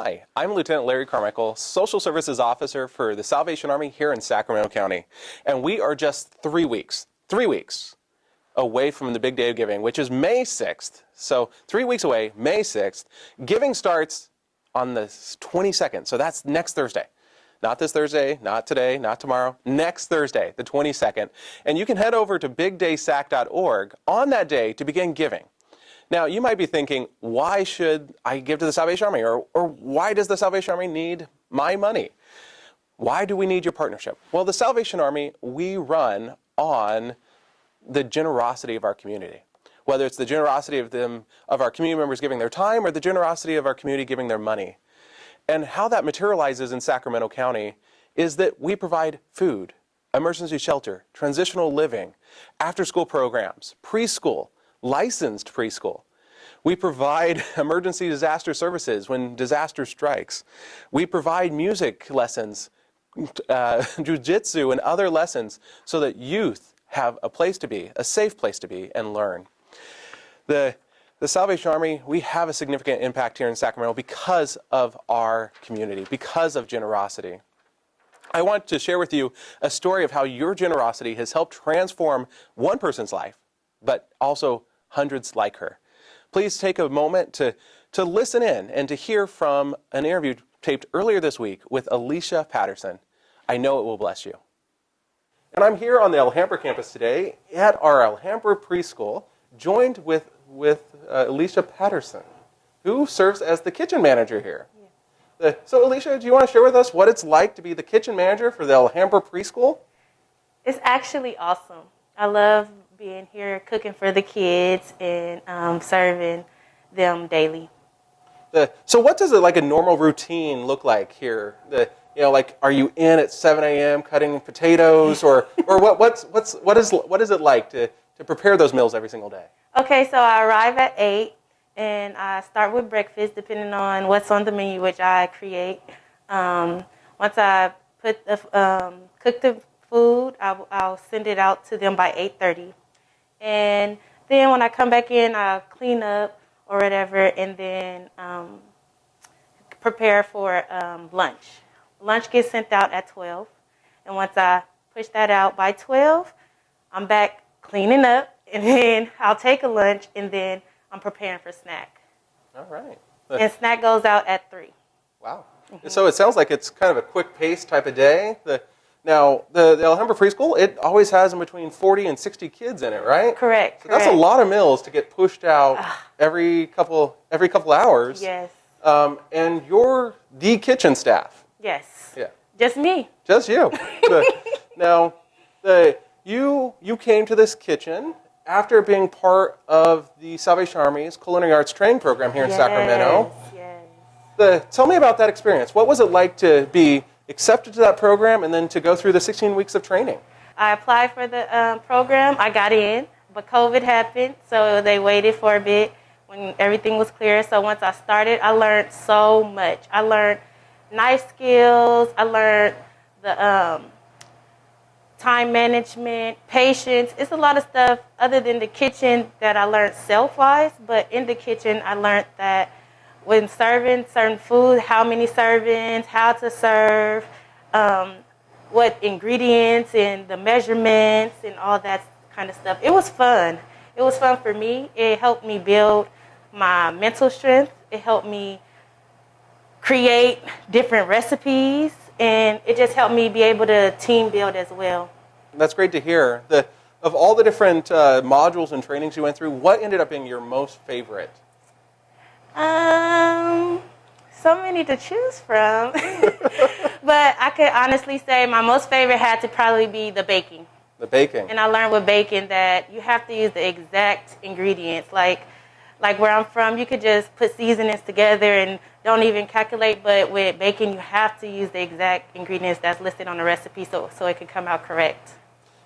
Hi, I'm Lieutenant Larry Carmichael, Social Services Officer for the Salvation Army here in Sacramento County. And we are just 3 weeks away from the big day of giving, which is May 6th. So 3 weeks away, May 6th. Giving starts on the 22nd, so that's next Thursday. Not this Thursday, not today, not tomorrow, next Thursday, the 22nd. And you can head over to bigdaysac.org on that day to begin giving. Now, you might be thinking, why should I give to the Salvation Army? Or why does the Salvation Army need my money? Why do we need your partnership? Well, the Salvation Army, we run on the generosity of our community. Whether it's the generosity of our community members giving their time or the generosity of our community giving their money. And how that materializes in Sacramento County is that we provide food, emergency shelter, transitional living, after-school programs, preschool, licensed preschool. We provide emergency disaster services when disaster strikes. We provide music lessons, jiu-jitsu, and other lessons so that youth have a place to be, a safe place to be, and learn. The Salvation Army, we have a significant impact here in Sacramento because of our community, because of generosity. I want to share with you a story of how your generosity has helped transform one person's life, but also hundreds like her. Please take a moment to listen in and to hear from an interview taped earlier this week with Alicia Patterson. I know it will bless you. And I'm here on the Alhambra campus today at our Alhambra preschool, joined with Alicia Patterson, who serves as the kitchen manager here. Yeah. So Alicia, do you want to share with us what it's like to be the kitchen manager for the Alhambra preschool? It's actually awesome. I love being here, cooking for the kids, and serving them daily. So what does like a normal routine look like here? Are you in at 7 a.m. cutting potatoes, or what is it like to prepare those meals every single day? Okay, so I arrive at 8, and I start with breakfast, depending on what's on the menu, which I create. Once I cook the food, I'll send it out to them by 8:30. And then when I come back in, I'll clean up or whatever, and then prepare for lunch. Lunch gets sent out at 12. And once I push that out by 12, I'm back cleaning up, and then I'll take a lunch, and then I'm preparing for snack. All right. And snack goes out at 3. Wow. Mm-hmm. So it sounds like it's kind of a quick pace type of day. Now, the Alhambra preschool, it always has in between 40 and 60 kids in it, right? Correct. So that's a lot of meals to get pushed out every couple hours. Yes. And you're the kitchen staff. Yes. Yeah. Just me. Just you. Now, you came to this kitchen after being part of the Salvation Army's Culinary Arts Training Program here in Sacramento. Yes. Tell me about that experience. What was it like to be accepted to that program and then to go through the 16 weeks of training? I applied for the program. I got in, but COVID happened, so they waited for a bit when everything was clear. So once I started, I learned so much. I learned knife skills. I learned the time management, patience. It's a lot of stuff other than the kitchen that I learned self-wise, but in the kitchen, I learned that when serving certain food, how many servings, how to serve, what ingredients and the measurements and all that kind of stuff. It was fun. It was fun for me. It helped me build my mental strength. It helped me create different recipes, and it just helped me be able to team build as well. That's great to hear. Of all the different modules and trainings you went through, what ended up being your most favorite? So many to choose from. But I could honestly say my most favorite had to probably be the baking. The baking. And I learned with baking that you have to use the exact ingredients. Like where I'm from, you could just put seasonings together and don't even calculate. But with baking, you have to use the exact ingredients that's listed on the recipe so it can come out correct.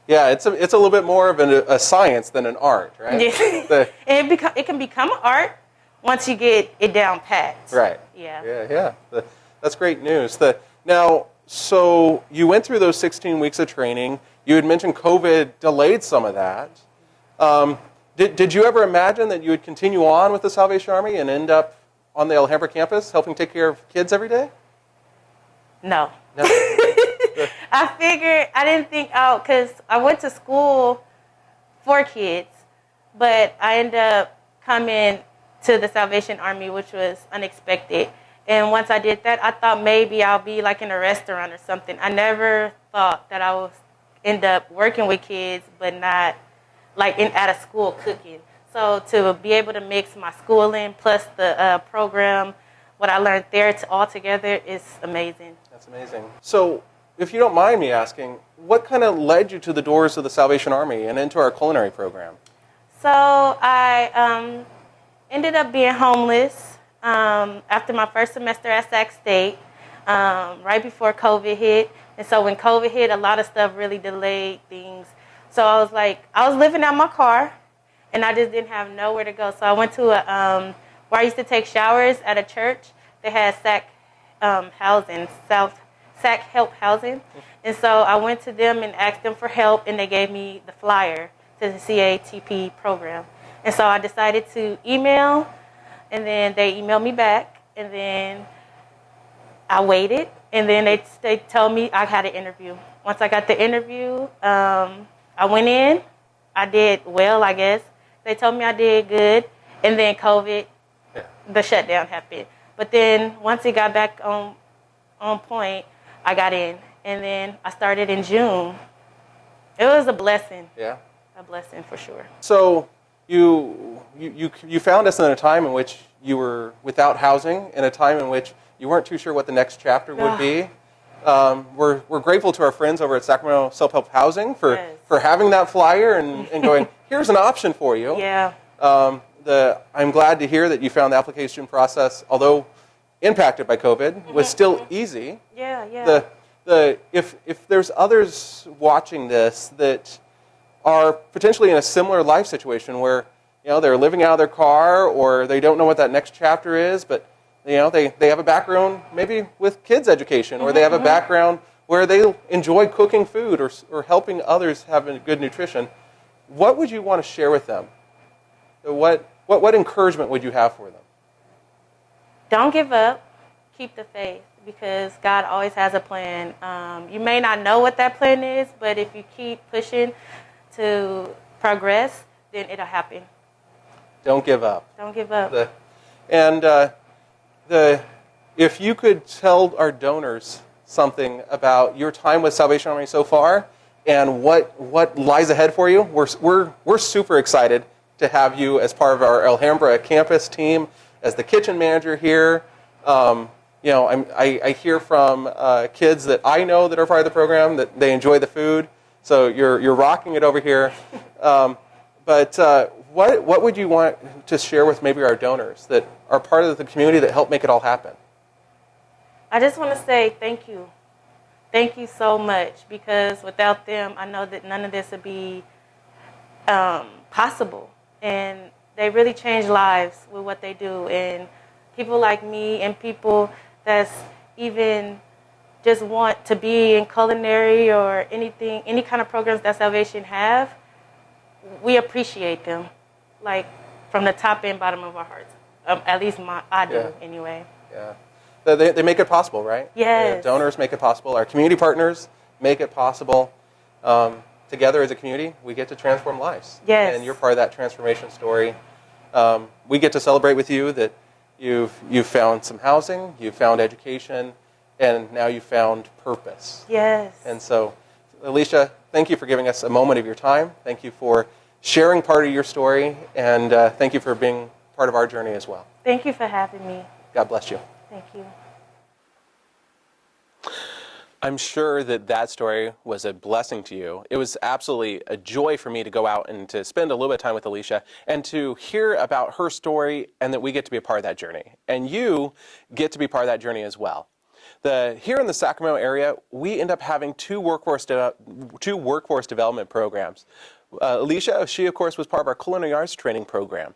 Yeah, it's a little bit more of a science than an art, right? Yeah. It can become an art once you get it down pat. Right. Yeah. That's great news. Now, so you went through those 16 weeks of training. You had mentioned COVID delayed some of that. Did you ever imagine that you would continue on with the Salvation Army and end up on the Alhambra campus helping take care of kids every day? No. No. I figured, I didn't think out, because I went to school for kids, but I ended up coming to the Salvation Army, which was unexpected. And once I did that, I thought maybe I'll be like in a restaurant or something. I never thought that I would end up working with kids, but not like at a school cooking. So to be able to mix my schooling plus the program, what I learned there all together is amazing. That's amazing. So, if you don't mind me asking, what kind of led you to the doors of the Salvation Army and into our culinary program? So I ended up being homeless after my first semester at Sac State, right before COVID hit. And so when COVID hit, a lot of stuff really delayed things. So I was living out my car, and I just didn't have nowhere to go. So I went to where I used to take showers at a church. They had Sac housing, Sac Help Housing. And so I went to them and asked them for help, and they gave me the flyer to the CATP program. And so I decided to email, and then they emailed me back, and then I waited, and then they told me I had an interview. Once I got the interview, I went in. I did well, I guess. They told me I did good, and then COVID, the shutdown happened. But then once it got back on point, I got in, and then I started in June. It was a blessing. Yeah. A blessing for sure. So you found us in a time in which you were without housing, in a time in which you weren't too sure what the next chapter would be. We're grateful to our friends over at Sacramento Self-Help Housing for having that flyer and going, here's an option for you. Yeah. I'm glad to hear that you found the application process, although impacted by COVID, was still easy. Yeah. If there's others watching this that are potentially in a similar life situation where they're living out of their car, or they don't know what that next chapter is, but they have a background maybe with kids education, or they have a background where they enjoy cooking food or helping others have a good nutrition, what would you want to share with them? What encouragement would you have for them? Don't give up. Keep the faith, because God always has a plan. You may not know what that plan is, but if you keep pushing to progress, then it'll happen. Don't give up. Don't give up. If you could tell our donors something about your time with Salvation Army so far and what lies ahead for you, we're super excited to have you as part of our Alhambra campus team, as the kitchen manager here. I hear from kids that I know that are part of the program that they enjoy the food. So you're rocking it over here. But what would you want to share with maybe our donors that are part of the community that help make it all happen? I just want to say thank you. Thank you so much, because without them, I know that none of this would be possible. And they really change lives with what they do. And people like me and people that's even just want to be in culinary or anything, any kind of programs that Salvation have, we appreciate them, like from the top and bottom of our hearts. At least I do, anyway. Yeah. They make it possible, right? Yes. Donors make it possible. Our community partners make it possible. Together as a community, we get to transform lives. Yes. And you're part of that transformation story. We get to celebrate with you that you've found some housing, you've found education, and now you've found purpose. Yes. And so, Alicia, thank you for giving us a moment of your time. Thank you for sharing part of your story, and thank you for being part of our journey as well. Thank you for having me. God bless you. Thank you. I'm sure that story was a blessing to you. It was absolutely a joy for me to go out and to spend a little bit of time with Alicia and to hear about her story, and that we get to be a part of that journey. And you get to be part of that journey as well. Here in the Sacramento area, we end up having two workforce development programs. Alicia, she of course was part of our culinary arts training program.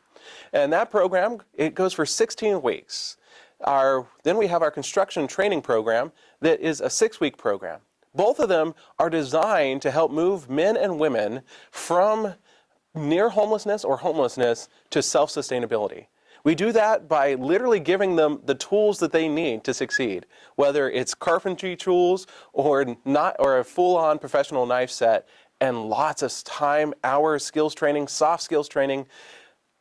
And that program, it goes for 16 weeks. Then we have our construction training program that is a 6-week program. Both of them are designed to help move men and women from near homelessness or homelessness to self-sustainability. We do that by literally giving them the tools that they need to succeed, whether it's carpentry tools or a full-on professional knife set, and lots of time, hours, skills training, soft skills training.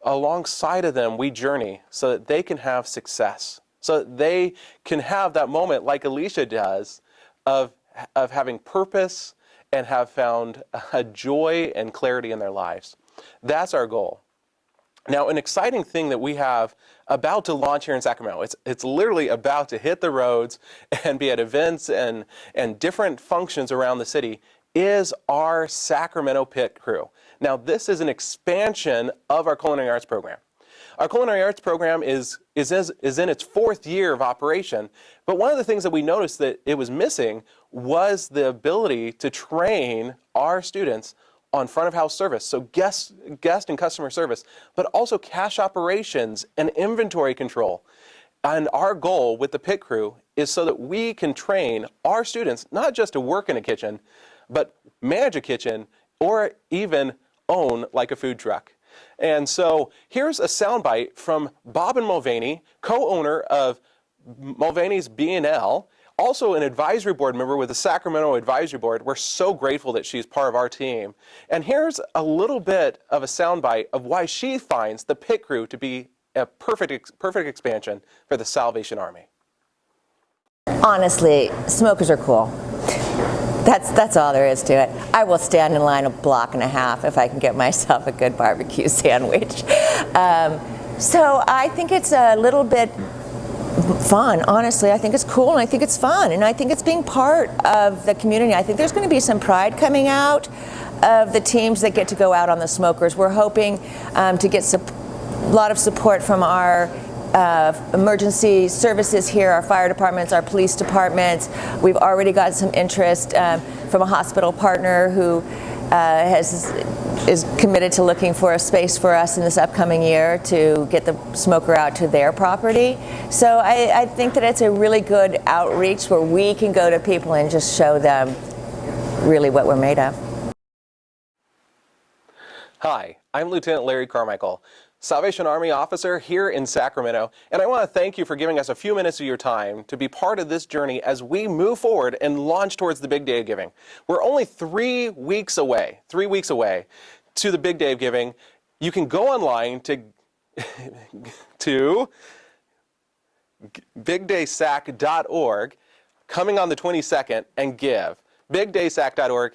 Alongside of them, we journey so that they can have success, so that they can have that moment like Alicia does of having purpose and have found a joy and clarity in their lives. That's our goal. Now, an exciting thing that we have about to launch here in Sacramento, it's literally about to hit the roads and be at events and different functions around the city, is our Sacramento Pit Crew. Now, this is an expansion of our culinary arts program. Our culinary arts program is in its fourth year of operation, but one of the things that we noticed that it was missing was the ability to train our students on front of house service, so guest and customer service, but also cash operations and inventory control. And our goal with the Pit Crew is so that we can train our students not just to work in a kitchen, but manage a kitchen or even own like a food truck. And so here's a soundbite from Bob and Mulvaney, co-owner of Mulvaney's B&L, also an advisory board member with the Sacramento Advisory Board. We're so grateful that she's part of our team. And here's a little bit of a soundbite of why she finds the Pit Crew to be a perfect expansion for the Salvation Army. Honestly, smokers are cool. That's all there is to it. I will stand in line a block and a half if I can get myself a good barbecue sandwich. So I think it's a little bit fun, honestly. I think it's cool and I think it's fun and I think it's being part of the community. I think there's going to be some pride coming out of the teams that get to go out on the smokers. We're hoping to get a lot of support from our emergency services here, our fire departments, our police departments. We've already got some interest from a hospital partner who is committed to looking for a space for us in this upcoming year to get the smoker out to their property. So I think that it's a really good outreach where we can go to people and just show them really what we're made of. Hi, I'm Lieutenant Larry Carmichael, Salvation Army officer here in Sacramento, and I want to thank you for giving us a few minutes of your time to be part of this journey as we move forward and launch towards the big day of giving. We're only 3 weeks away to the big day of giving. You can go online to bigdaysac.org coming on the 22nd and give. bigdaysac.org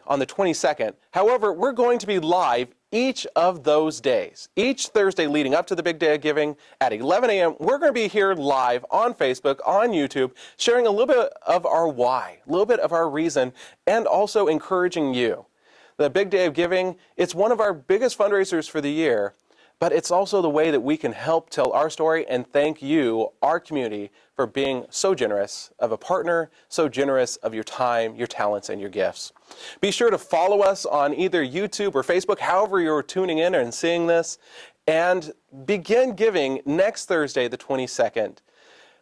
on the 22nd. However, we're going to be live each of those days. Each Thursday leading up to the big day of giving at 11 a.m., we're going to be here live on Facebook, on YouTube, sharing a little bit of our why, a little bit of our reason, and also encouraging you. The big day of giving, it's one of our biggest fundraisers for the year, but it's also the way that we can help tell our story and thank you, our community, for being so generous of a partner, so generous of your time, your talents, and your gifts. Be sure to follow us on either YouTube or Facebook, however you're tuning in and seeing this, and begin giving next Thursday, the 22nd.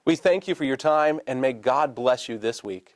We thank you for your time, and may God bless you this week.